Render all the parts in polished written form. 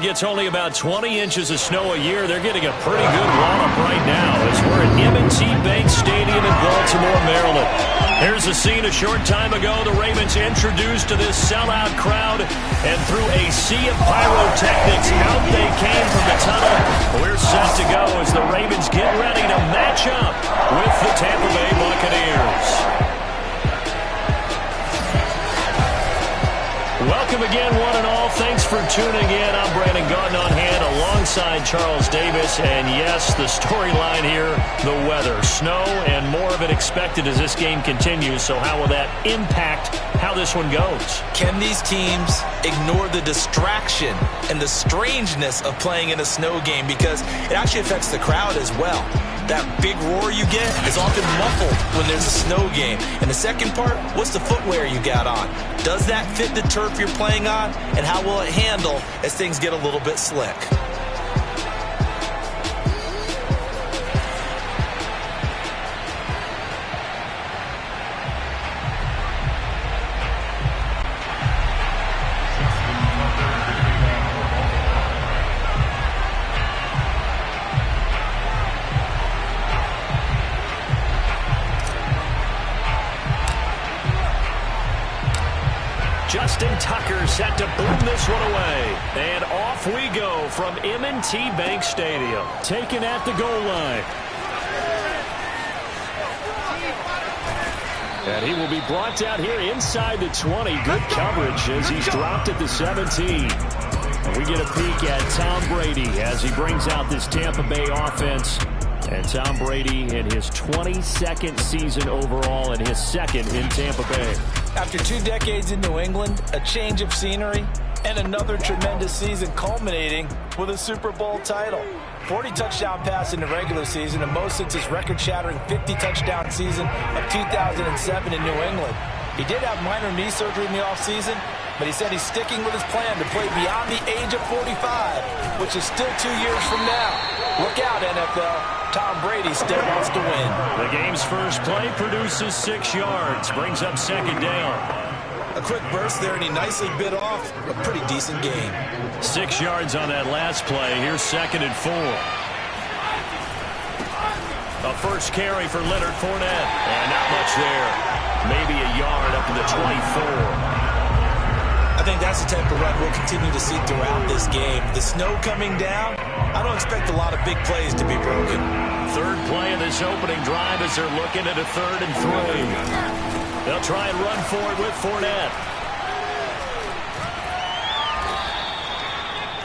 Gets only about 20 inches of snow a year. They're getting a pretty good wallop right now as we're at M&T Bank Stadium in Baltimore, Maryland. Here's a scene a short time ago. The Ravens introduced to this sellout crowd, and through a sea of pyrotechnics, out they came from the tunnel. We're set to go as the Ravens get ready to match up with the Tampa Bay Buccaneers. Welcome again, one and all. Thanks for tuning in. I'm Brandon Gaudin on hand alongside Charles Davis. And yes, the storyline here, the weather. Snow and more of it expected as this game continues. So how will that impact how this one goes? Can these teams ignore the distraction and the strangeness of playing in a snow game? Because it actually affects the crowd as well. That big roar you get is often muffled when there's a snow game. And the second part, what's the footwear you got on? Does that fit the turf you're playing on? And how will it handle as things get a little bit slick? Justin Tucker set to boom this one away. And off we go from M&T Bank Stadium. Taken at the goal line. And he will be brought down here inside the 20. Good coverage as he's dropped at the 17. And we get a peek at Tom Brady as he brings out this Tampa Bay offense. And Tom Brady in his 22nd season overall and his second in Tampa Bay. After 2 decades in New England, a change of scenery, and another tremendous season culminating with a Super Bowl title. 40 touchdown pass in the regular season, and most since his record-shattering 50-touchdown season of 2007 in New England. He did have minor knee surgery in the offseason, but he said he's sticking with his plan to play beyond the age of 45, which is still 2 years from now. Look out, NFL. Tom Brady still wants to win. The game's first play produces 6 yards, brings up second down. A quick burst there, and he nicely bit off a pretty decent gain. 6 yards on that last play. Here's 2nd and 4. A first carry for Leonard Fournette. And not much there. Maybe a yard up to the 24. I think that's the type of run we'll continue to see throughout this game. The snow coming down, I don't expect a lot of big plays to be broken. Third play of this opening drive as they're looking at a 3rd and 3. They'll try and run for it with Fournette.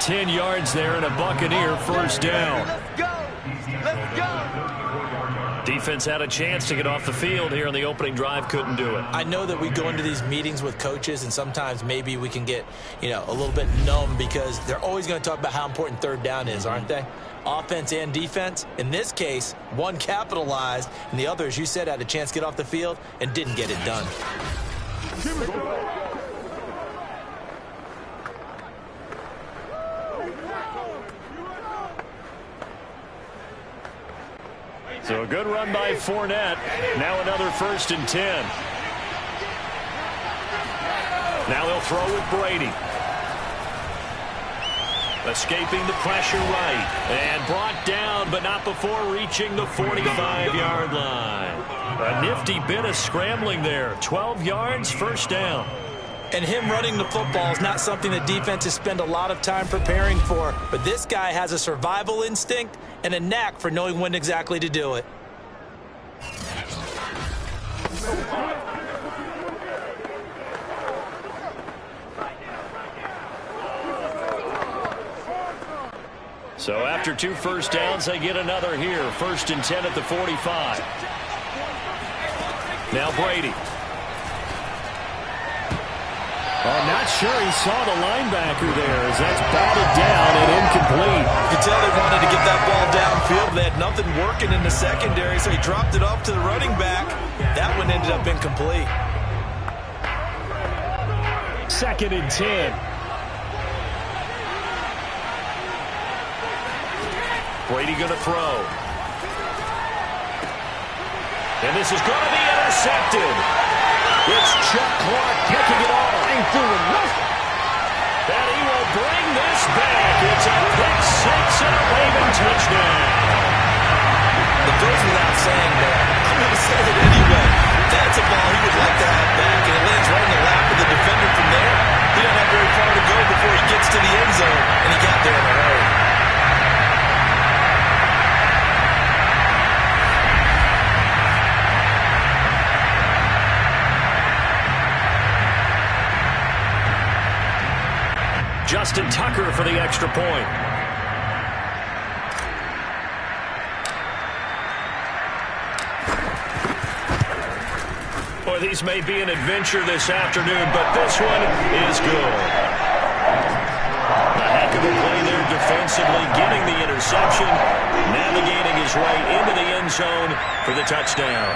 10 yards there and a Buccaneer first down. Let's go! Let's go! Defense had a chance to get off the field here on the opening drive, couldn't do it. I know that we go into these meetings with coaches, and sometimes maybe we can get, a little bit numb because they're always going to talk about how important 3rd down is, aren't they? Offense and defense. In this case, one capitalized, and the other, as you said, had a chance to get off the field and didn't get it done. So a good run by Fournette. Now another 1st and 10. Now they'll throw with Brady. Escaping the pressure right. And brought down, but not before reaching the 45-yard line. A nifty bit of scrambling there. 12 yards, first down. And him running the football is not something that defenses spend a lot of time preparing for. But this guy has a survival instinct and a knack for knowing when exactly to do it. So after 2 first downs, they get another here. 1st and 10 at the 45. Now Brady. I'm not sure he saw the linebacker there as that's batted down and incomplete. You can tell they wanted to get that ball downfield. They had nothing working in the secondary, so he dropped it off to the running back. That one ended up incomplete. 2nd and 10. Brady going to throw. And this is going to be intercepted. It's Chuck Clark picking it off. Ain't doing nothing. And he will bring this back. It's a pick six and a Raven touchdown. It goes without saying, but I'm going to say it anyway. That's a ball he would like to have back, and it lands right in the lap of the defender from there. He don't have very far to go before he gets to the end zone, and he got there in a hurry. Justin Tucker for the extra point. Boy, these may be an adventure this afternoon, but this one is good. A heck of a play there defensively, getting the interception, navigating his way into the end zone for the touchdown.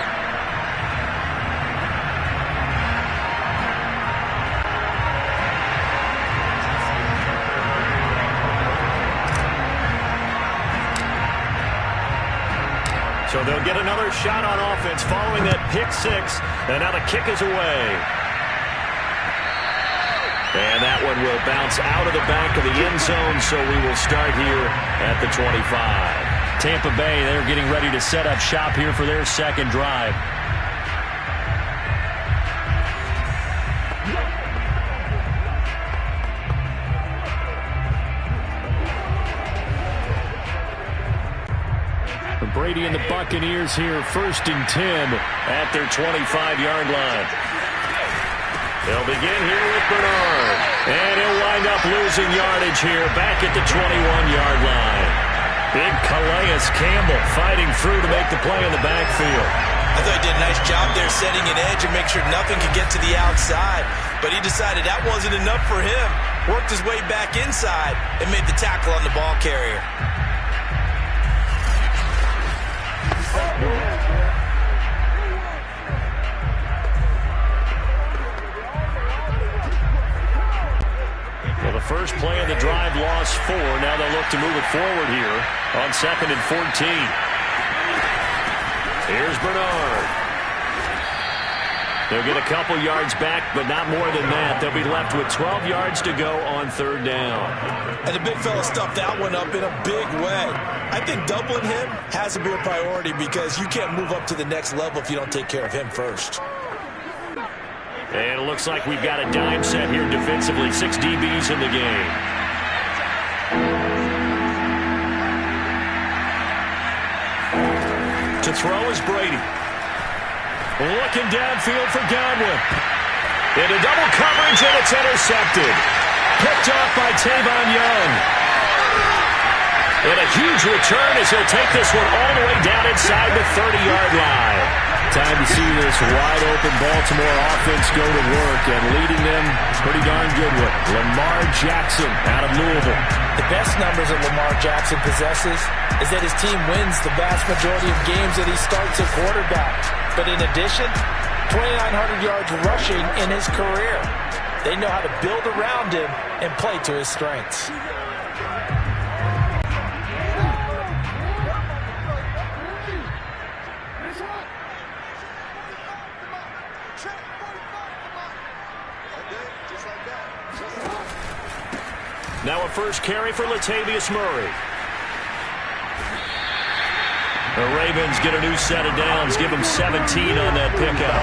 So they'll get another shot on offense following that pick six. And now the kick is away. And that one will bounce out of the back of the end zone, so we will start here at the 25. Tampa Bay, they're getting ready to set up shop here for their second drive. Brady and the Buccaneers here, 1st and 10 at their 25-yard line. They'll begin here with Bernard. And he'll wind up losing yardage here back at the 21-yard line. Big Calais Campbell fighting through to make the play in the backfield. I thought he did a nice job there setting an edge and make sure nothing could get to the outside. But he decided that wasn't enough for him. Worked his way back inside and made the tackle on the ball carrier. Well, the first play of the drive lost 4. Now they'll look to move it forward here on 2nd and 14. Here's Bernard. They'll get a couple yards back, but not more than that. They'll be left with 12 yards to go on 3rd down. And the big fella stuffed that one up in a big way. I think doubling him has to be a priority because you can't move up to the next level if you don't take care of him first. And it looks like we've got a dime set here defensively. 6 DBs in the game. To throw is Brady. Looking downfield for Godwin. Into double coverage, and it's intercepted. Picked off by Tavon Young. And a huge return as he'll take this one all the way down inside the 30-yard line. Time to see this wide-open Baltimore offense go to work, and leading them pretty darn good with Lamar Jackson out of Louisville. The best numbers that Lamar Jackson possesses is that his team wins the vast majority of games that he starts at quarterback. But in addition, 2,900 yards rushing in his career. They know how to build around him and play to his strengths. Now a first carry for Latavius Murray. The Ravens get a new set of downs, give him 17 on that pickout.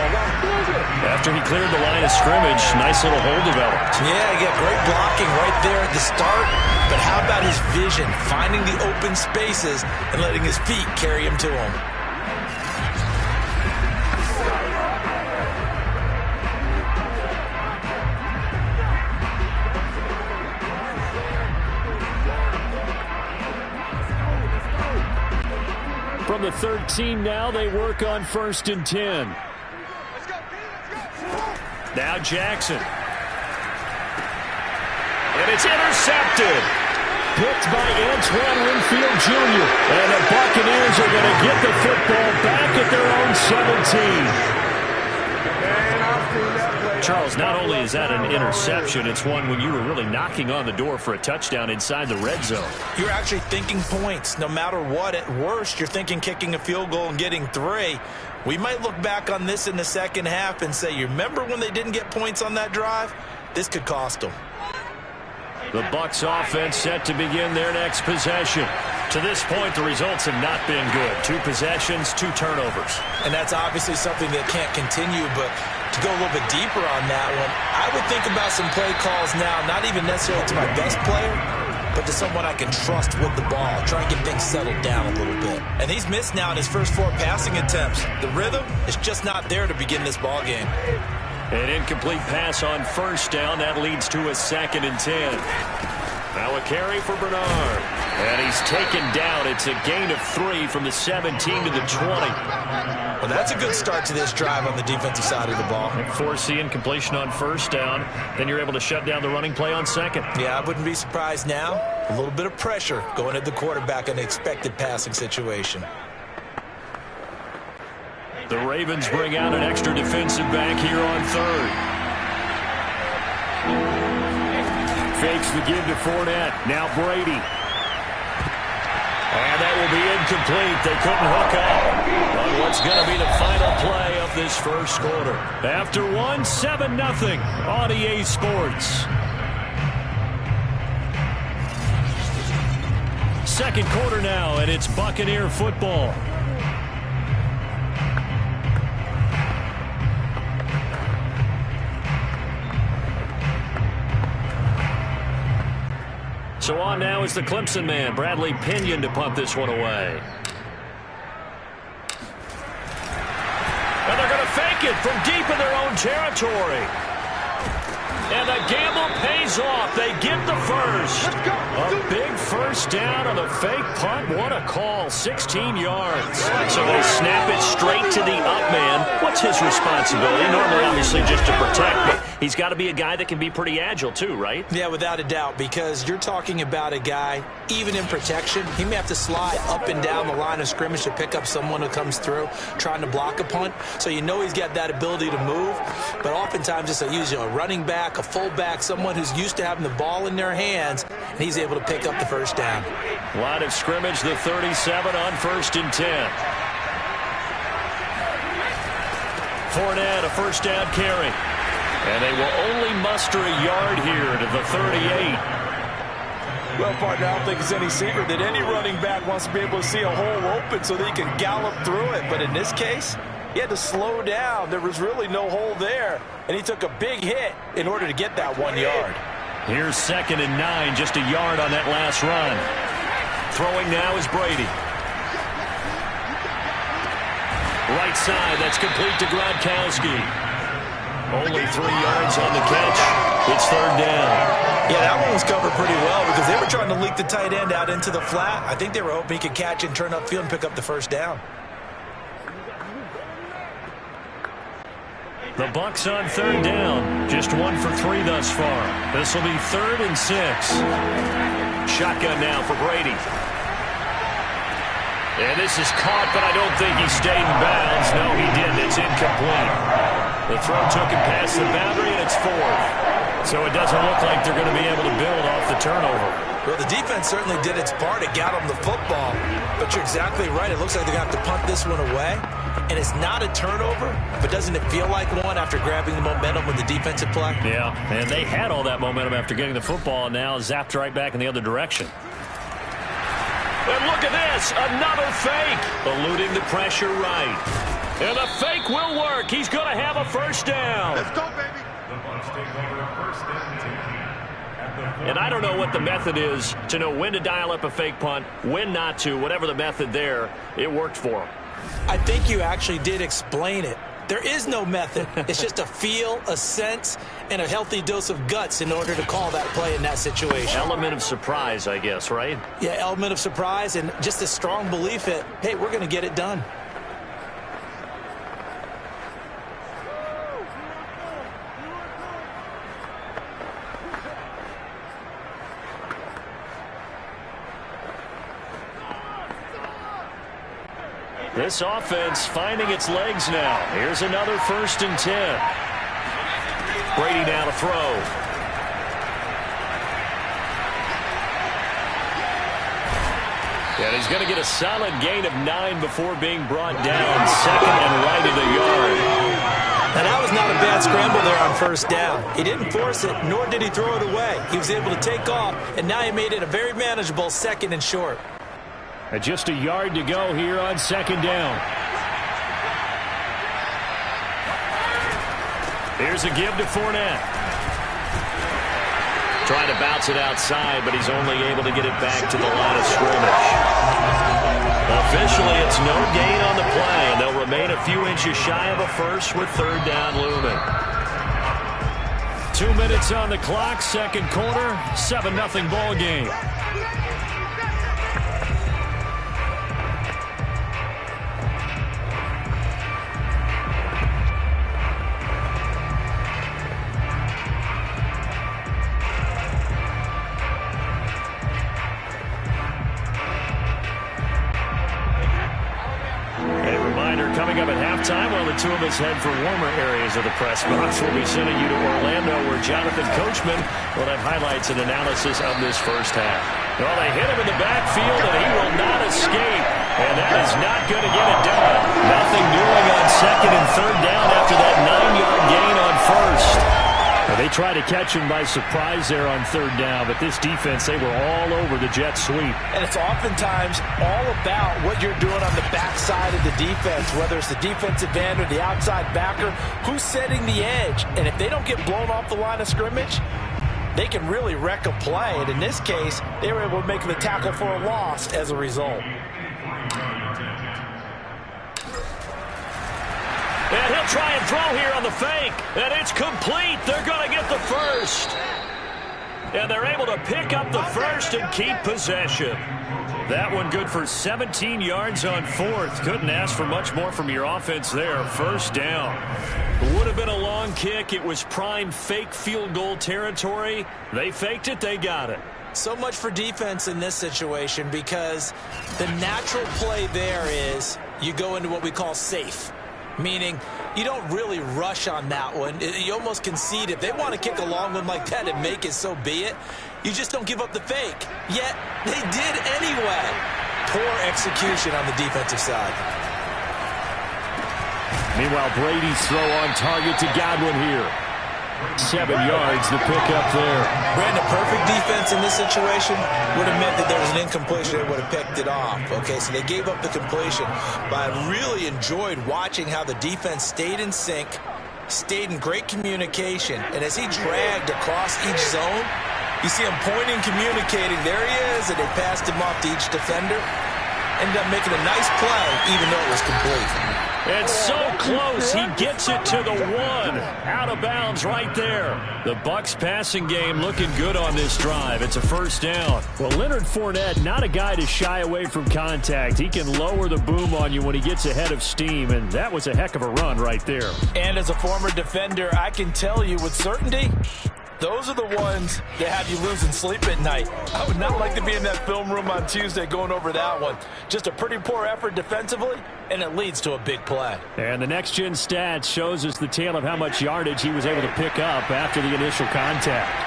After he cleared the line of scrimmage, nice little hole developed. Yeah, he got great blocking right there at the start. But how about his vision, finding the open spaces and letting his feet carry him to him? From the 13 now, they work on 1st and 10. Now Jackson. And it's intercepted. Picked by Antoine Winfield Jr. And the Buccaneers are going to get the football back at their own 17. Charles, not only is that an interception, it's one when you were really knocking on the door for a touchdown inside the red zone. You're actually thinking points. No matter what, at worst, you're thinking kicking a field goal and getting 3. We might look back on this in the second half and say, you remember when they didn't get points on that drive? This could cost them. The Bucs offense set to begin their next possession. To this point, the results have not been good. 2 possessions, 2 turnovers. And that's obviously something that can't continue, but to go a little bit deeper on that one, I would think about some play calls now, not even necessarily to my best player, but to someone I can trust with the ball. Try and get things settled down a little bit. And he's missed now in his first 4 passing attempts. The rhythm is just not there to begin this ball game. An incomplete pass on first down. That leads to a 2nd and 10. Now a carry for Bernard. And he's taken down. It's a gain of 3 from the 17 to the 20. Well, that's a good start to this drive on the defensive side of the ball. And force the incompletion on first down. Then you're able to shut down the running play on 2nd. Yeah, I wouldn't be surprised now. A little bit of pressure going at the quarterback in an expected passing situation. The Ravens bring out an extra defensive back here on 3rd. Fakes the give to Fournette. Now Brady. And that will be incomplete. They couldn't hook up on what's going to be the final play of this first quarter. After 1, 7-0 on EA Sports. Second quarter now, and it's Buccaneer football. So on now is the Clemson man, Bradley Pinion, to punt this one away. And they're going to fake it from deep in their own territory. And the gamble pays off. They get the first. A big first down on the fake punt. What a call. 16 yards. So they snap it straight to the up man. What's his responsibility? Normally, obviously, just to protect, but he's got to be a guy that can be pretty agile too, right? Yeah, without a doubt, because you're talking about a guy, even in protection, he may have to slide up and down the line of scrimmage to pick up someone who comes through trying to block a punt. So you know he's got that ability to move, but oftentimes it's usually a running back, a fullback, someone who's used to having the ball in their hands, and he's able to pick up the first down. Line of scrimmage, the 37 on 1st and 10. Fournette, a first down carry. And they will only muster a yard here to the 38. Well, partner, I don't think it's any secret that any running back wants to be able to see a hole open so that he can gallop through it. But in this case, he had to slow down. There was really no hole there. And he took a big hit in order to get that 1 yard. Here's 2nd and 9, just a yard on that last run. Throwing now is Brady. Right side, that's complete to Gronkowski. Only 3 yards on the catch. It's 3rd down. Yeah, that one was covered pretty well because they were trying to leak the tight end out into the flat. I think they were hoping he could catch and turn upfield and pick up the first down. The Bucs on 3rd down. Just 1 for 3 thus far. This will be 3rd and 6. Shotgun now for Brady. And this is caught, but I don't think he stayed in bounds. No, he didn't. It's incomplete. The throw took him past the boundary, and it's 4th. So it doesn't look like they're going to be able to build off the turnover. Well, the defense certainly did its part. It got them the football. But you're exactly right. It looks like they're going to have to punt this one away. And it's not a turnover, but doesn't it feel like one after grabbing the momentum with the defensive play? Yeah, and they had all that momentum after getting the football, and now zapped right back in the other direction. And look at this, another fake. Eluding the pressure right. And the fake will work. He's going to have a first down. Let's go, baby. And I don't know what the method is to know when to dial up a fake punt, when not to, whatever the method there, it worked for him. I think you actually did explain it. There is no method. It's just a feel, a sense, and a healthy dose of guts in order to call that play in that situation. Element of surprise, I guess, right? Yeah, element of surprise and just a strong belief that, hey, we're going to get it done. This offense finding its legs now. Here's another 1st and 10. Brady now to throw. And he's going to get a solid gain of 9 before being brought down. 2nd and right of the yard. And that was not a bad scramble there on first down. He didn't force it, nor did he throw it away. He was able to take off, and now he made it a very manageable 2nd and short. And just a yard to go here on 2nd down. Here's a give to Fournette. Trying to bounce it outside, but he's only able to get it back to the line of scrimmage. Officially, it's no gain on the play, and they'll remain a few inches shy of a first with 3rd down looming. 2 minutes on the clock, 2nd quarter, 7-0 ball game. Coming up at halftime, while the two of us head for warmer areas of the press box, we'll be sending you to Orlando, where Jonathan Coachman will have highlights and analysis of this first half. Well, they hit him in the backfield, and he will not escape. And that is not going to get it done. Nothing doing on 2nd and 3rd down after that 9-yard gain on 1st. Well, they try to catch him by surprise there on 3rd down, but this defense, they were all over the jet sweep. And it's oftentimes all about what you're doing on the backside of the defense, whether it's the defensive end or the outside backer, who's setting the edge. And if they don't get blown off the line of scrimmage, they can really wreck a play. And in this case, they were able to make the tackle for a loss as a result. And he'll try and throw here on the fake. And it's complete. They're going to get the first. And they're able to pick up the first and keep possession. That one good for 17 yards on 4th. Couldn't ask for much more from your offense there. 1st down. Would have been a long kick. It was prime fake field goal territory. They faked it. They got it. So much for defense in this situation, because the natural play there is you go into what we call safe. Meaning, you don't really rush on that one. You almost concede. If they want to kick a long one like that and make it, so be it. You just don't give up the fake. Yet, they did anyway. Poor execution on the defensive side. Meanwhile, Brady's throw on target to Godwin here. 7 yards to pick up there. Brandon, perfect defense in this situation would have meant that there was an incompletion. They would have picked it off. Okay, so they gave up the completion. But I really enjoyed watching how the defense stayed in sync, stayed in great communication. And as he dragged across each zone, you see him pointing, communicating. There he is, and they passed him off to each defender. Ended up making a nice play, even though it was complete. It's so close, he gets it to the 1. Out of bounds right there. The Bucs passing game looking good on this drive. It's a 1st down. Well, Leonard Fournette, not a guy to shy away from contact. He can lower the boom on you when he gets ahead of steam, and that was a heck of a run right there. And as a former defender, I can tell you with certainty, those are the ones that have you losing sleep at night. I would not like to be in that film room on Tuesday going over that one. Just a pretty poor effort defensively, and it leads to a big play. And the next-gen stats shows us the tale of how much yardage he was able to pick up after the initial contact.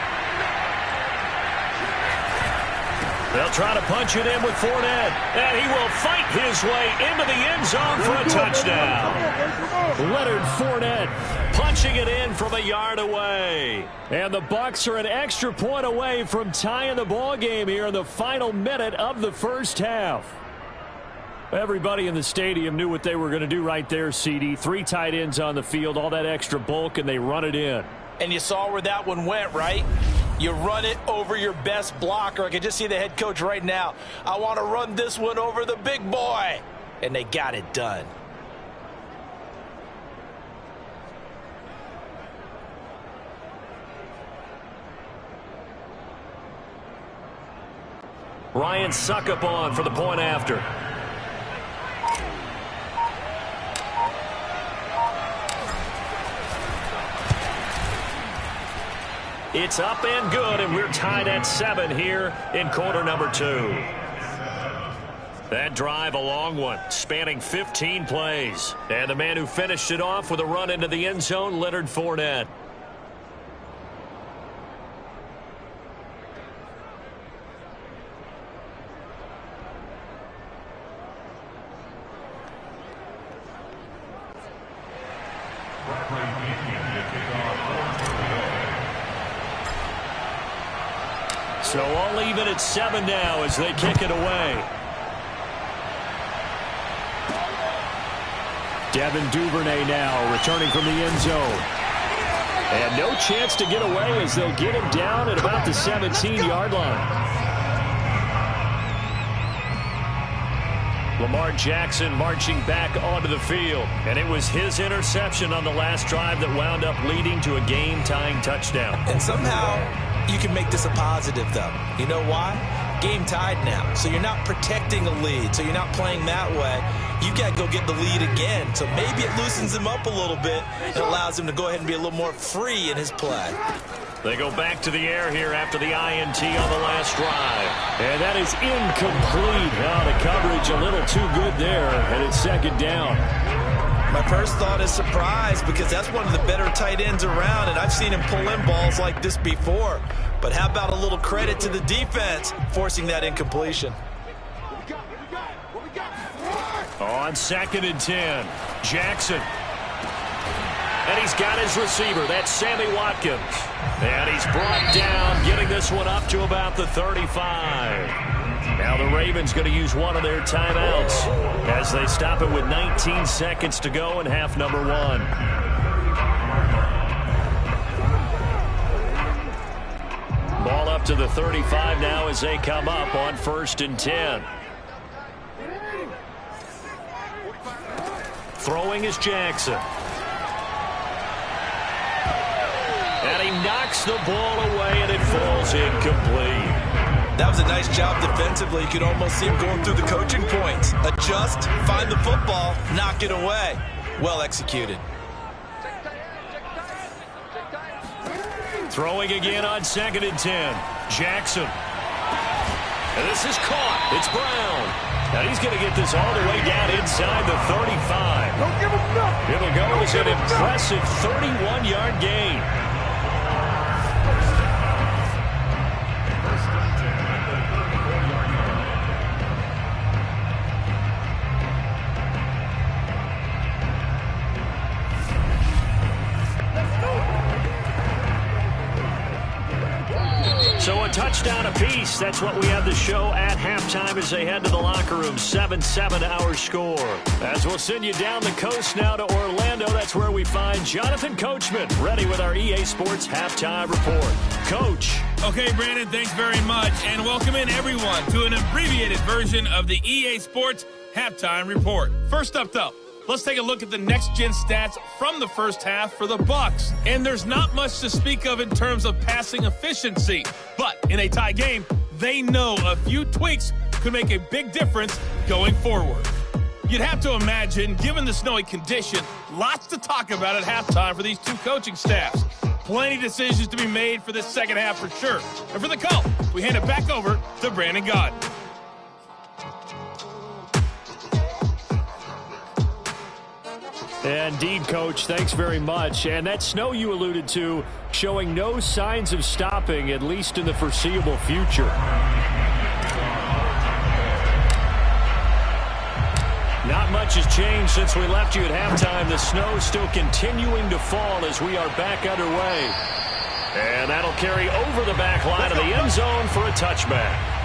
They'll try to punch it in with Fournette, and he will fight his way into the end zone for a touchdown. Leonard Fournette punching it in from a yard away. And the Bucs are an extra point away from tying the ball game here in the final minute of the first half. Everybody in the stadium knew what they were going to do right there, CD. 3 tight ends on the field, all that extra bulk, and they run it in. And you saw where that one went, right? You run it over your best blocker. I can just see the head coach right now. I want to run this one over the big boy. And they got it done. Ryan Suckup on for the point after. It's up and good, and we're tied at 7 here in quarter number 2. That drive, a long one, spanning 15 plays. And the man who finished it off with a run into the end zone, Leonard Fournette. So all even at 7 now as they kick it away. Devin Duvernay now returning from the end zone. And no chance to get away as they'll get him down at about the 17-yard line. Lamar Jackson marching back onto the field. And it was his interception on the last drive that wound up leading to a game-tying touchdown. And somehow you can make this a positive, though. You know why? Game tied now. So you're not protecting a lead. So you're not playing that way. You got to go get the lead again. So maybe it loosens him up a little bit and allows him to go ahead and be a little more free in his play. They go back to the air here after the INT on the last drive. And that is incomplete. Oh, the coverage a little too good there, and it's second down. My first thought is surprise because that's one of the better tight ends around, and I've seen him pull in balls like this before. But how about a little credit to the defense forcing that incompletion? On 2nd and 10, Jackson. And he's got his receiver. That's Sammy Watkins. And he's brought down, getting this one up to about the 35. Now the Ravens going to use one of their timeouts as they stop it with 19 seconds to go in half number 1. Ball up to the 35 now as they come up on 1st and 10. Throwing is Jackson. And he knocks the ball away, and it falls incomplete. That was a nice job defensively. You could almost see him going through the coaching points. Adjust, find the football, knock it away. Well executed. Throwing again on 2nd and 10. Jackson. And this is caught. It's Brown. Now he's going to get this all the way down inside the 35. Don't give him nothing. It'll go as an impressive 31-yard gain. So a touchdown apiece. That's what we have the show at halftime as they head to the locker room. 7-7 our score. As we'll send you down the coast now to Orlando. That's where we find Jonathan Coachman ready with our EA Sports halftime report. Coach. Okay, Brandon, thanks very much. And welcome in, everyone, to an abbreviated version of the EA Sports halftime report. First up, though, let's take a look at the next-gen stats from the first half for the Bucs. And there's not much to speak of in terms of passing efficiency. But in a tie game, they know a few tweaks could make a big difference going forward. You'd have to imagine, given the snowy condition, lots to talk about at halftime for these two coaching staffs. Plenty of decisions to be made for this second half for sure. And for the call, we hand it back over to Brandon Gaudin. Indeed, Coach, thanks very much. And that snow you alluded to showing no signs of stopping, at least in the foreseeable future. Not much has changed since we left you at halftime. The snow still continuing to fall as we are back underway. And that'll carry over the back line of the end zone for a touchback.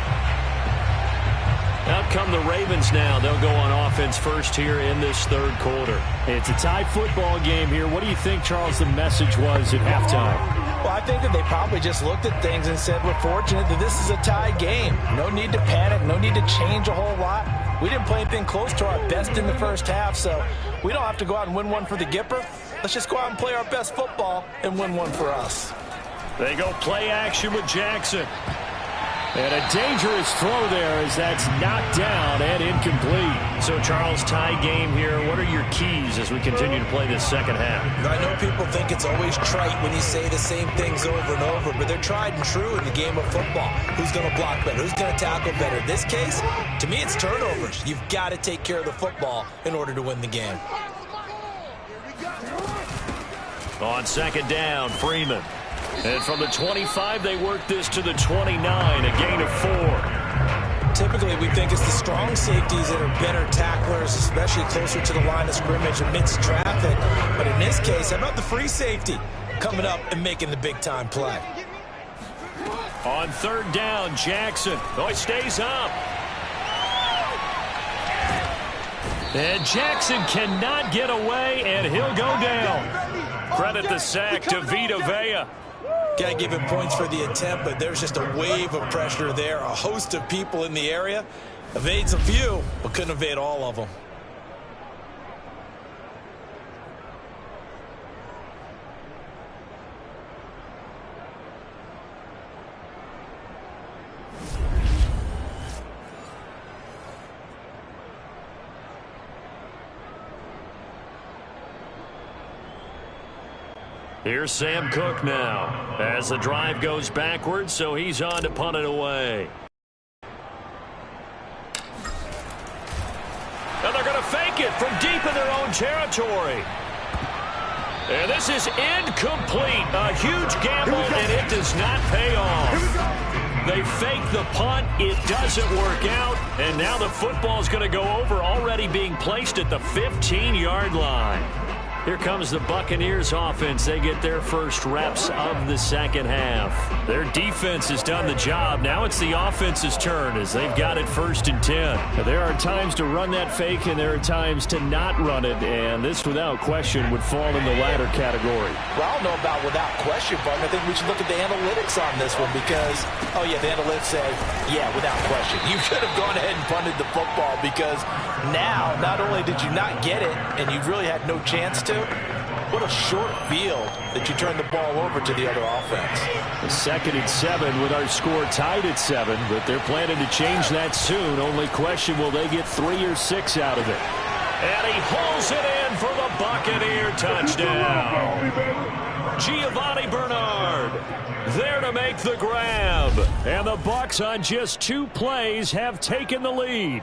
Out come the Ravens now. They'll go on offense first here in this third quarter. It's a tie football game here. What do you think, Charles, the message was at halftime? Well, I think that they probably just looked at things and said, we're fortunate that this is a tie game. No need to panic. No need to change a whole lot. We didn't play anything close to our best in the first half, so we don't have to go out and win one for the Gipper. Let's just go out and play our best football and win one for us. They go play action with Jackson. And a dangerous throw there as that's knocked down and incomplete. So, Charles, tie game here. What are your keys as we continue to play this second half? I know people think it's always trite when you say the same things over and over, but they're tried and true in the game of football. Who's going to block better? Who's going to tackle better? In this case, to me, it's turnovers. You've got to take care of the football in order to win the game. On second down, Freeman. And from the 25, they work this to the 29, a gain of 4. Typically, we think it's the strong safeties that are better tacklers, especially closer to the line of scrimmage amidst traffic. But in this case, how about the free safety coming up and making the big-time play? On third down, Jackson. Oh, he stays up. And Jackson cannot get away, and he'll go down. Credit the sack to Vita Vea. Got to give him points for the attempt, but there's just a wave of pressure there. A host of people in the area. Evades a few, but couldn't evade all of them. Here's Sam Cook now as the drive goes backwards, so he's on to punt it away. And they're going to fake it from deep in their own territory. And this is incomplete. A huge gamble, and it does not pay off. They fake the punt. It doesn't work out. And now the football is going to go over, already being placed at the 15-yard line. Here comes the Buccaneers offense. They get their first reps of the second half. Their defense has done the job. Now it's the offense's turn as they've got it 1st and 10. There are times to run that fake and there are times to not run it, and this without question would fall in the latter category. Well, I don't know about without question, but I think we should look at the analytics on this one because, oh yeah, the analytics say, yeah, without question. You should have gone ahead and punted the football because now not only did you not get it and you really had no chance to, what a short field that you turn the ball over to the other offense. The 2nd and 7 with our score tied at 7, but they're planning to change that soon. Only question, will they get 3 or 6 out of it? And he hauls it in for the Buccaneer touchdown. Giovanni Bernard there to make the grab. And the Bucs on just 2 plays have taken the lead.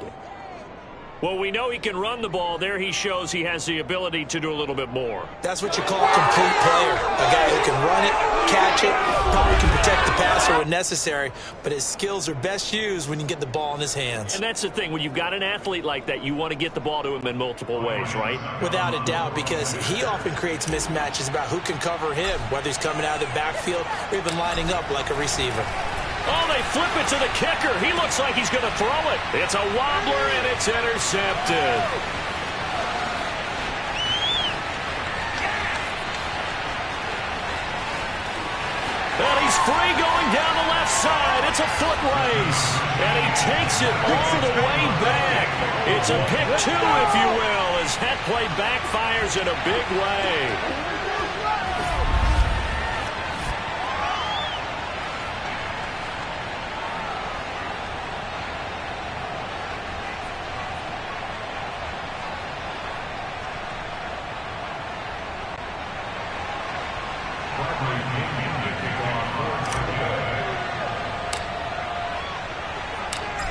Well, we know he can run the ball. There he shows he has the ability to do a little bit more. That's what you call a complete player. A guy who can run it, catch it, probably can protect the passer when necessary, but his skills are best used when you get the ball in his hands. And that's the thing. When you've got an athlete like that, you want to get the ball to him in multiple ways, right? Without a doubt, because he often creates mismatches about who can cover him, whether he's coming out of the backfield or even lining up like a receiver. Oh, they flip it to the kicker. He looks like he's going to throw it. It's a wobbler, and it's intercepted. And he's free going down the left side. It's a foot race. And he takes it all the way back. It's a pick 2, if you will, as that play backfires in a big way.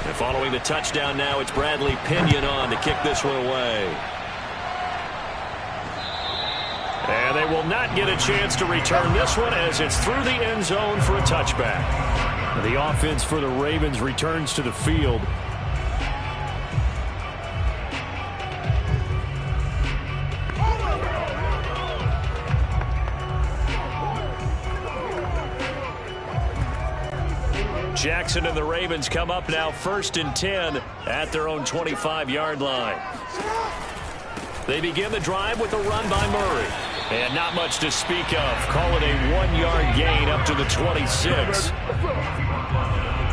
And following the touchdown now, it's Bradley Pinion on to kick this one away. And they will not get a chance to return this one as it's through the end zone for a touchback. The offense for the Ravens returns to the field. Jackson and the Ravens come up now 1st and 10 at their own 25-yard line. They begin the drive with a run by Murray. And not much to speak of. Call it a 1-yard gain up to the 26.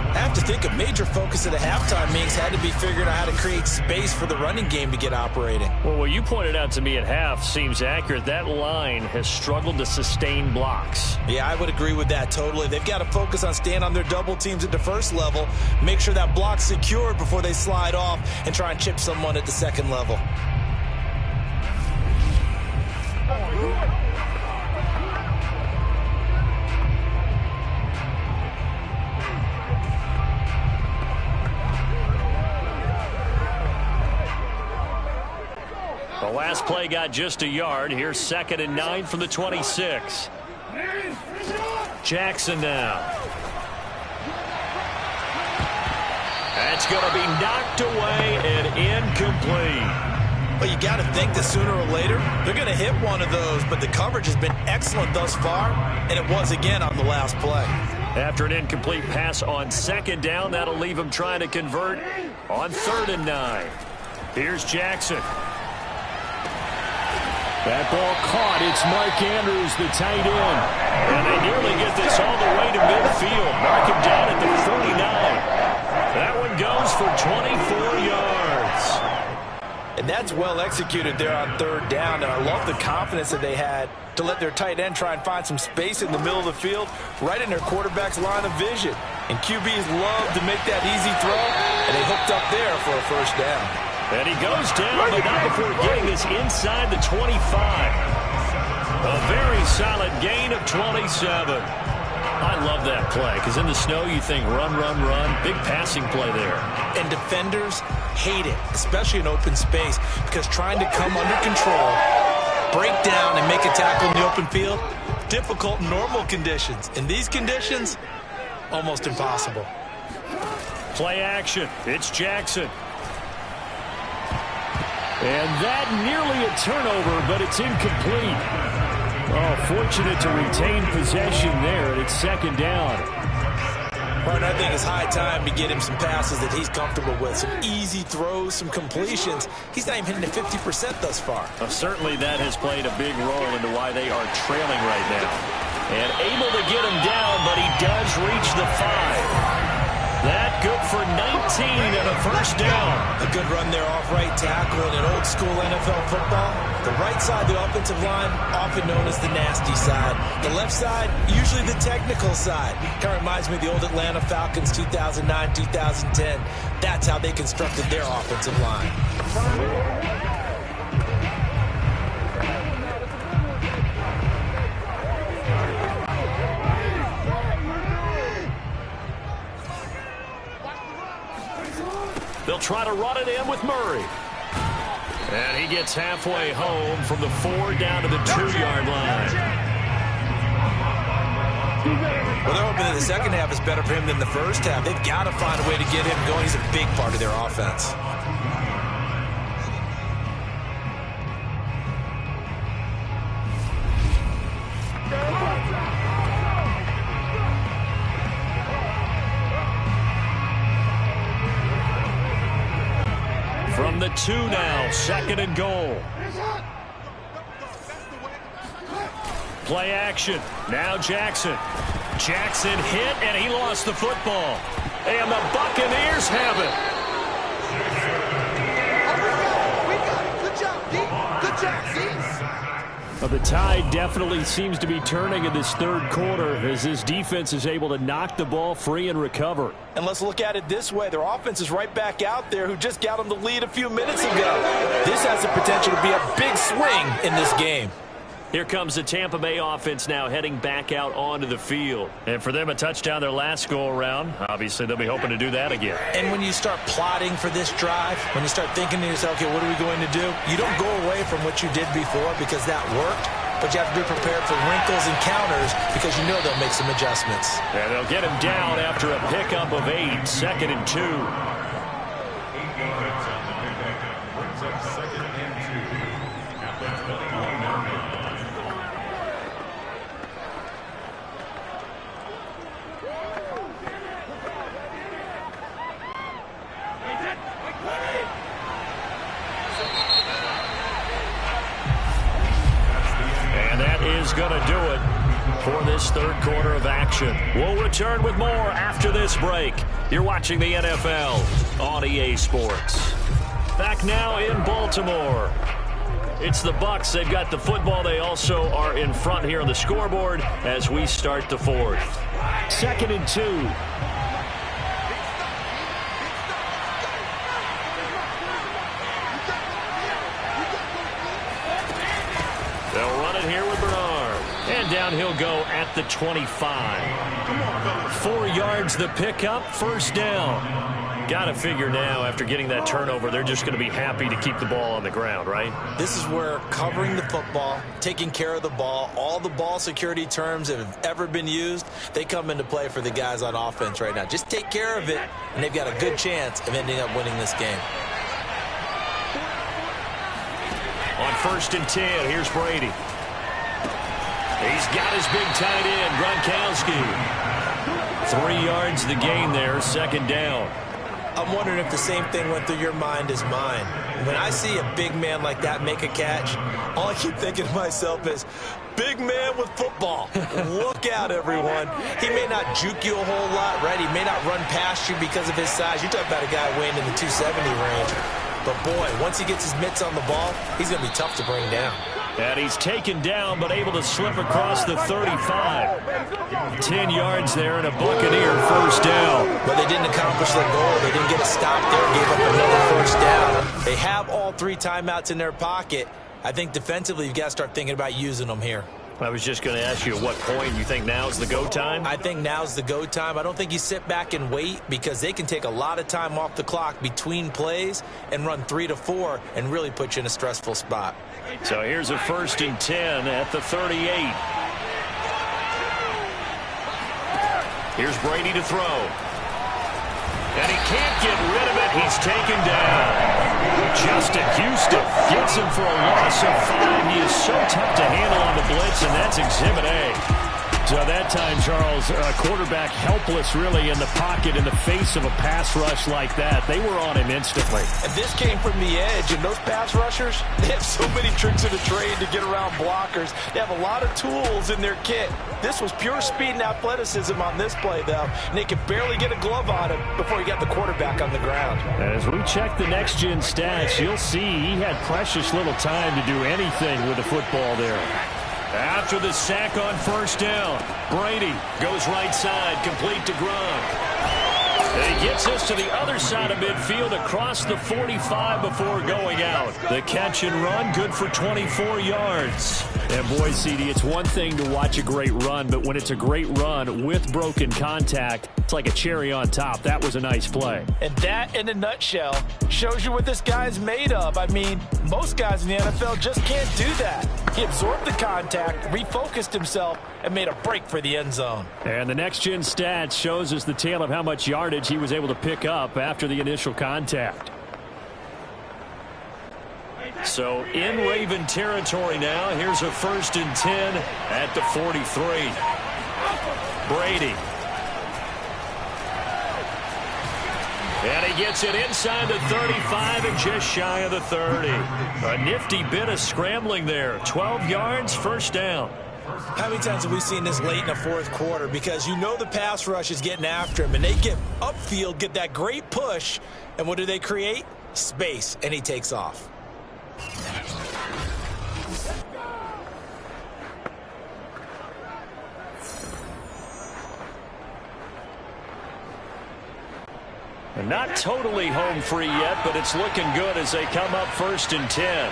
I have to think a major focus of the halftime meetings had to be figuring out how to create space for the running game to get operating. Well, what you pointed out to me at half seems accurate. That line has struggled to sustain blocks. Yeah, I would agree with that totally. They've got to focus on staying on their double teams at the first level, make sure that block's secured before they slide off and try and chip someone at the second level. The last play got just a yard. Here's 2nd and 9 from the 26. Jackson now. That's going to be knocked away and incomplete. Well, you got to think that sooner or later they're going to hit one of those, but the coverage has been excellent thus far, and it was again on the last play. After an incomplete pass on second down, that'll leave him trying to convert on 3rd and 9. Here's Jackson. That ball caught. It's Mark Andrews, the tight end. And they nearly get this all the way to midfield. Mark him down at the 49. That one goes for 24 yards. And that's well executed there on 3rd down. And I love the confidence that they had to let their tight end try and find some space in the middle of the field, right in their quarterback's line of vision. And QBs love to make that easy throw, and they hooked up there for a 1st down. And he goes down, but not before getting this inside the 25. A very solid gain of 27. I love that play, because in the snow you think run, run, run. Big passing play there. And defenders hate it, especially in open space, because trying to come under control, break down, and make a tackle in the open field, difficult in normal conditions. In these conditions, almost impossible. Play action. It's Jackson. And that nearly a turnover, but it's incomplete. Oh, fortunate to retain possession there, and it's 2nd down. Right, I think it's high time to get him some passes that he's comfortable with, some easy throws, some completions. He's not even hitting at 50% thus far. Certainly that has played a big role into why they are trailing right now. And able to get him down, but he does reach the 5. That good for 19 and a 1st down. A good run there off right tackle in an old-school NFL football. The right side, the offensive line, often known as the nasty side. The left side, usually the technical side. Kind of reminds me of the old Atlanta Falcons 2009, 2010. That's how they constructed their offensive line. They'll try to run it in with Murray. And he gets halfway home from the 4 down to the 2-yard line. Well, they're hoping that the second half is better for him than the first half. They've got to find a way to get him going. He's a big part of their offense. From the 2 now, 2nd and goal. Play action. Now Jackson. Jackson hit, and he lost the football. And the Buccaneers have it. Good job, D. Good job, D. Well, the tide definitely seems to be turning in this 3rd quarter as this defense is able to knock the ball free and recover. And let's look at it this way. Their offense is right back out there who just got them the lead a few minutes ago. This has the potential to be a big swing in this game. Here comes the Tampa Bay offense now heading back out onto the field. And for them, a touchdown their last go-around. Obviously, they'll be hoping to do that again. And when you start plotting for this drive, when you start thinking to yourself, okay, what are we going to do? You don't go away from what you did before because that worked, but you have to be prepared for wrinkles and counters because you know they'll make some adjustments. And they'll get him down after a pickup of 8, 2nd and 2. Going to do it for this 3rd quarter of action. We'll return with more after this break. You're watching the NFL on EA Sports. Back now in Baltimore. It's the Bucs. They've got the football. They also are in front here on the scoreboard as we start the 4th. 2nd and 2. They'll run it here with Bernard. And down he'll go at the 25. 4 yards the pickup, 1st down. Got to figure now after getting that turnover, they're just going to be happy to keep the ball on the ground, right? This is where covering the football, taking care of the ball, all the ball security terms that have ever been used, they come into play for the guys on offense right now. Just take care of it, and they've got a good chance of ending up winning this game. On 1st and 10, here's Brady. He's got his big tight end, Gronkowski. 3 yards the gain there, second down. I'm wondering if the same thing went through your mind as mine. When I see a big man like that make a catch, all I keep thinking to myself is, big man with football. Look out, everyone. He may not juke you a whole lot, right? He may not run past you because of his size. You're talking about a guy weighing in the 270 range. But, boy, once he gets his mitts on the ball, he's going to be tough to bring down. And he's taken down, but able to slip across the 35. 10 yards there and a Buccaneer first down. But they didn't accomplish their goal. They didn't get a stop there, gave up another first down. They have all 3 timeouts in their pocket. I think defensively you've got to start thinking about using them here. I was just going to ask you at what point you think now's the go time? I think now's the go time. I don't think you sit back and wait because they can take a lot of time off the clock between plays and run 3 to 4 and really put you in a stressful spot. So here's a 1st and 10 at the 38. Here's Brady to throw. And he can't get rid of it. He's taken down. Justin Houston gets him for a loss of 5. He is so tough to handle on the blitz, and that's Exhibit A. So that time, Charles, quarterback helpless really in the pocket in the face of a pass rush like that. They were on him instantly. And this came from the edge, and those pass rushers, they have so many tricks in the trade to get around blockers. They have a lot of tools in their kit. This was pure speed and athleticism on this play, though, and they could barely get a glove on him before he got the quarterback on the ground. And as we check the next-gen stats, you'll see he had precious little time to do anything with the football there. After the sack on first down, Brady goes right side, complete to Gronk. And he gets us to the other side of midfield across the 45 before going out. The catch and run, good for 24 yards. And boy, CD, it's one thing to watch a great run, but when it's a great run with broken contact, it's like a cherry on top. That was a nice play. And that, in a nutshell, shows you what this guy is made of. I mean, most guys in the NFL just can't do that. He absorbed the contact, refocused himself, and made a break for the end zone. And the next-gen stats shows us the tale of how much yardage he was able to pick up after the initial contact. So in Raven territory now, here's a 1st and 10 at the 43. Brady. And he gets it inside the 35 and just shy of the 30. A nifty bit of scrambling there. 12 yards, first down. How many times have we seen this late in the fourth quarter? Because you know the pass rush is getting after him, and they get upfield, get that great push, and what do they create? Space, and he takes off. And not totally home free yet, but it's looking good as they come up 1st and 10.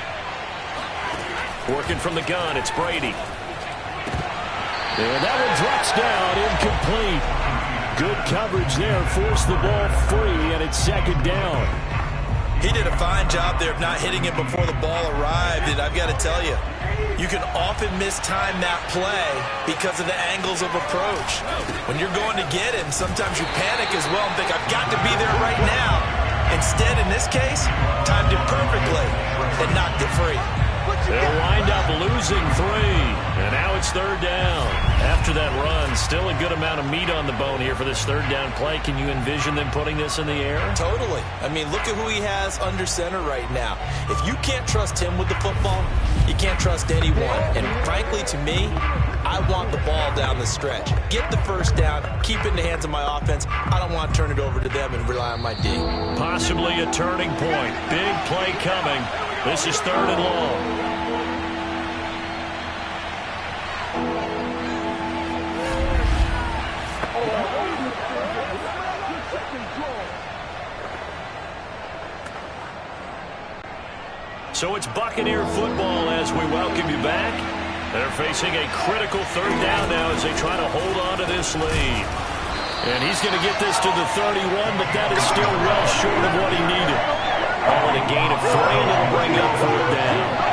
Working from the gun, it's Brady. And that one drops down, incomplete. Good coverage there, forced the ball free, and it's second down. He did a fine job there of not hitting it before the ball arrived, and I've got to tell you, you can often mistime that play because of the angles of approach. When you're going to get him, sometimes you panic as well and think, I've got to be there right now. Instead, in this case, timed it perfectly and knocked it free. They'll wind up losing 3, and now it's third down. After that run, still a good amount of meat on the bone here for this third down play. Can you envision them putting this in the air? Totally. I mean, look at who he has under center right now. If you can't trust him with the football, you can't trust anyone. And frankly, to me, I want the ball down the stretch. Get the first down, keep it in the hands of my offense. I don't want to turn it over to them and rely on my D. Possibly a turning point. Big play coming. This is 3rd and long. So it's Buccaneer football as we welcome you back. They're facing a critical third down now as they try to hold on to this lead. And he's going to get this to the 31, but that is still well short of what he needed. All in a gain of 3, and it'll bring up 4th down.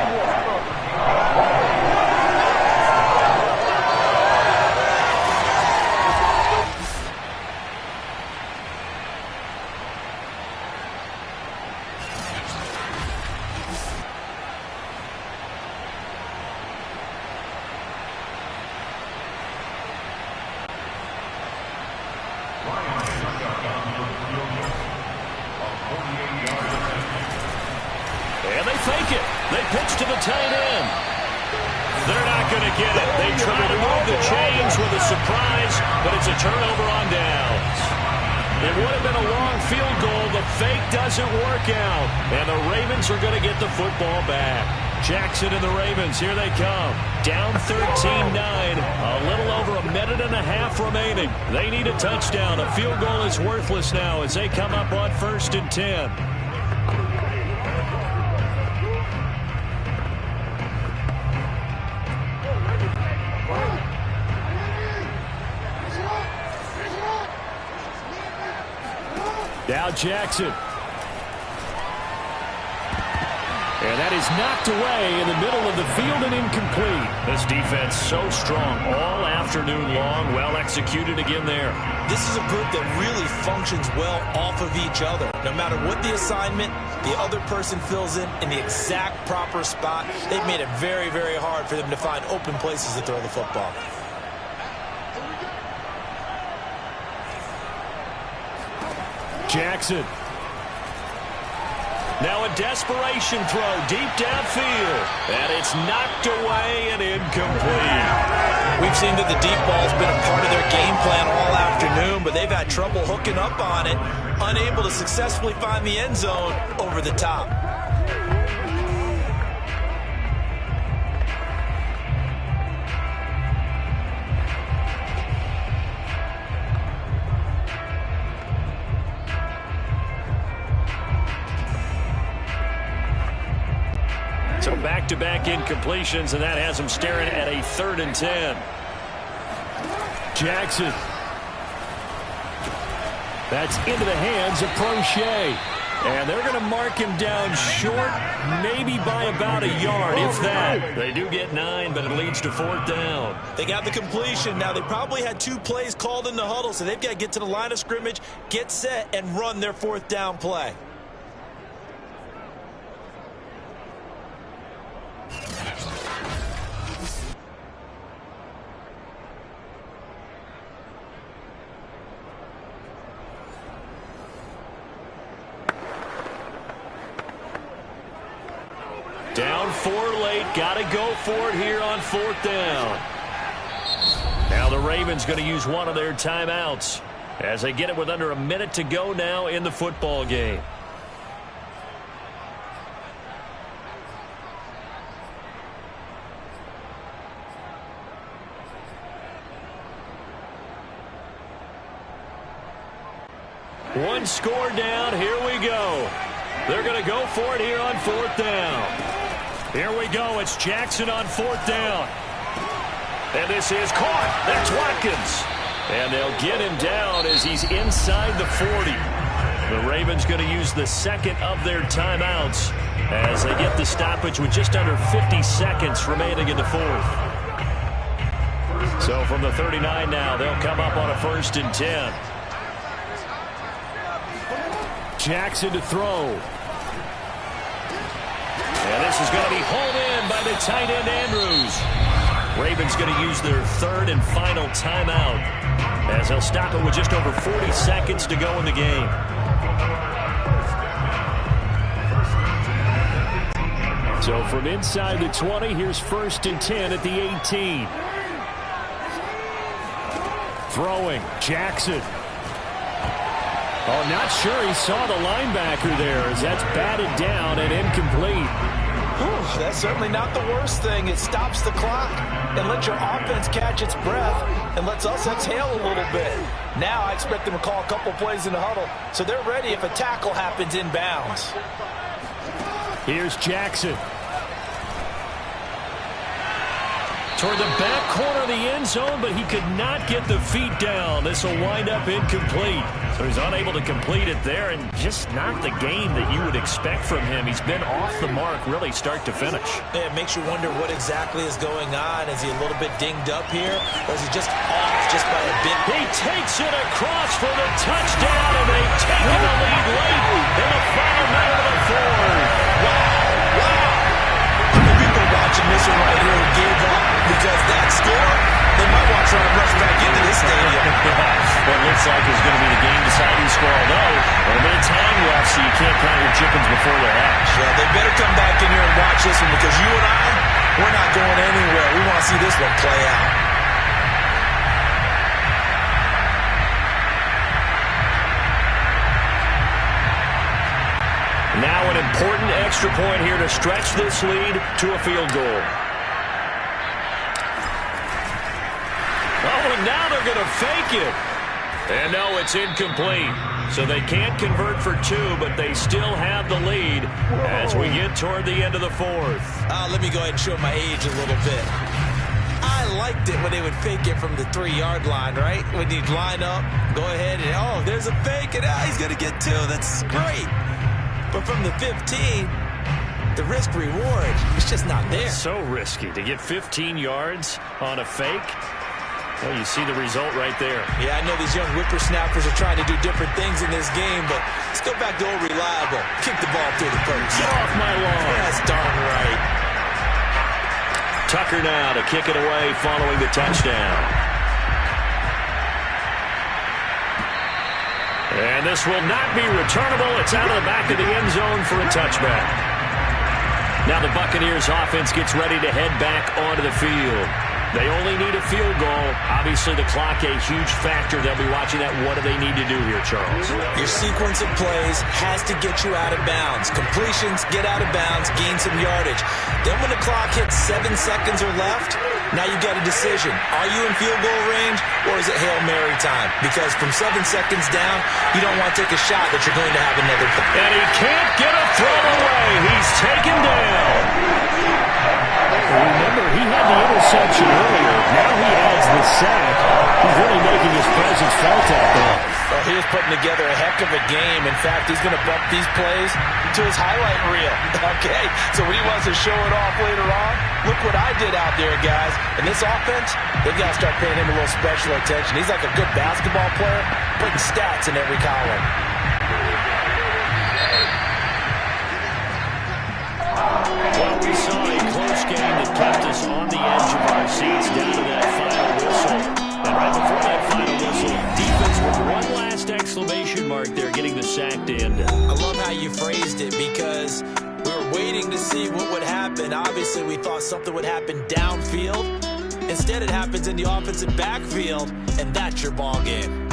fake it. They pitch to the tight end. They're not going to get it. They try to move the chains with a surprise, but it's a turnover on downs. It would have been a long field goal. The fake doesn't work out, and the Ravens are going to get the football back. Jackson and the Ravens, here they come. Down 13-9, a little over a minute and a half remaining. They need a touchdown. A field goal is worthless now as they come up on 1st and 10. Now Jackson. And that is knocked away in the middle of the field and incomplete. This defense so strong all afternoon long. Well executed again there. This is a group that really functions well off of each other. No matter what the assignment, the other person fills in the exact proper spot. They've made it very, very hard for them to find open places to throw the football. Jackson. Now a desperation throw deep downfield. And it's knocked away and incomplete. We've seen that the deep ball's been a part of their game plan all afternoon, but they've had trouble hooking up on it, unable to successfully find the end zone over the top. So back-to-back incompletions, and that has them staring at a 3rd and 10. Jackson. That's into the hands of Prochet. And they're going to mark him down short, maybe by about a yard, if that. They do get 9, but it leads to 4th down. They got the completion. Now, they probably had 2 plays called in the huddle, so they've got to get to the line of scrimmage, get set, and run their 4th down play. Down 4 late, got to go for it here on 4th down. Now the Ravens going to use one of their timeouts as they get it with under a minute to go now in the football game. One score down, here we go. They're going to go for it here on 4th down. Here we go, it's Jackson on 4th down. And this is caught. That's Watkins. And they'll get him down as he's inside the 40. The Ravens going to use the second of their timeouts as they get the stoppage with just under 50 seconds remaining in the 4th. So from the 39 now, they'll come up on a 1st and 10. Jackson to throw. And this is going to be hauled in by the tight end Andrews. Ravens going to use their 3rd and final timeout as they'll stop it with just over 40 seconds to go in the game. So from inside the 20, here's 1st and 10 at the 18. Throwing, Jackson. Oh, not sure he saw the linebacker there as that's batted down and incomplete. Whew, that's certainly not the worst thing. It stops the clock and lets your offense catch its breath and lets us exhale a little bit. Now I expect them to call a couple plays in the huddle so they're ready if a tackle happens inbounds. Here's Jackson. Toward the back corner of the end zone, but he could not get the feet down. This will wind up incomplete. So he's unable to complete it there, and just not the game that you would expect from him. He's been off the mark, really, start to finish. Yeah, it makes you wonder what exactly is going on. Is he a little bit dinged up here, or is he just off just by a bit? He takes it across for the touchdown, and they've taken the lead late in the final minute of the 4th. Wow. The people watching this one right here gave up because that score, they might want to try and rush back into this stadium. What looks like is going to be the game-deciding score, although a bit of time left, so you can't count your chickens before they're hatched. Well, they better come back in here and watch this one because you and I, we're not going anywhere. We want to see this one play out. Now an important extra point here to stretch this lead to a field goal. Oh, and now they're going to fake it. And no, it's incomplete. So they can't convert for two, but they still have the lead as we get toward the end of the fourth. Let me go ahead and show my age a little bit. I liked it when they would fake it from the 3-yard line, right? When you'd line up, go ahead and, oh, there's a fake, and he's going to get two. That's great. But from the 15, the risk-reward is just not there. It's so risky to get 15 yards on a fake. Well, you see the result right there. Yeah, I know these young whippersnappers are trying to do different things in this game, but let's go back to old reliable. Kick the ball through the post. Get off my lawn. That's darn right. Tucker now to kick it away following the touchdown. And this will not be returnable. It's out of the back of the end zone for a touchback. Now the Buccaneers offense gets ready to head back onto the field. They only need a field goal. Obviously, the clock a huge factor. They'll be watching that. What do they need to do here, Charles? Your sequence of plays has to get you out of bounds. Completions, get out of bounds, gain some yardage. Then when the clock hits 7 seconds or left, now you got a decision. Are you in field goal range, or is it Hail Mary time? Because from 7 seconds down, you don't want to take a shot that you're going to have another play. And he can't get a throw away. He's taken down. Remember, he had the interception earlier. Now he adds the sack. He's really making his presence felt out there. Well, he is putting together a heck of a game. In fact, he's going to bump these plays to his highlight reel. Okay, so when he wants to show it off later on, look what I did out there, guys. And this offense, they've got to start paying him a little special attention. He's like a good basketball player, putting stats in every column. Well, we saw a close game that kept us on the edge of our seats down to that final whistle. And right before that final whistle, defense with one last exclamation mark there, getting the sack to end it. I love how you phrased it because we were waiting to see what would happen. Obviously, we thought something would happen downfield. Instead, it happens in the offensive backfield, and that's your ball game.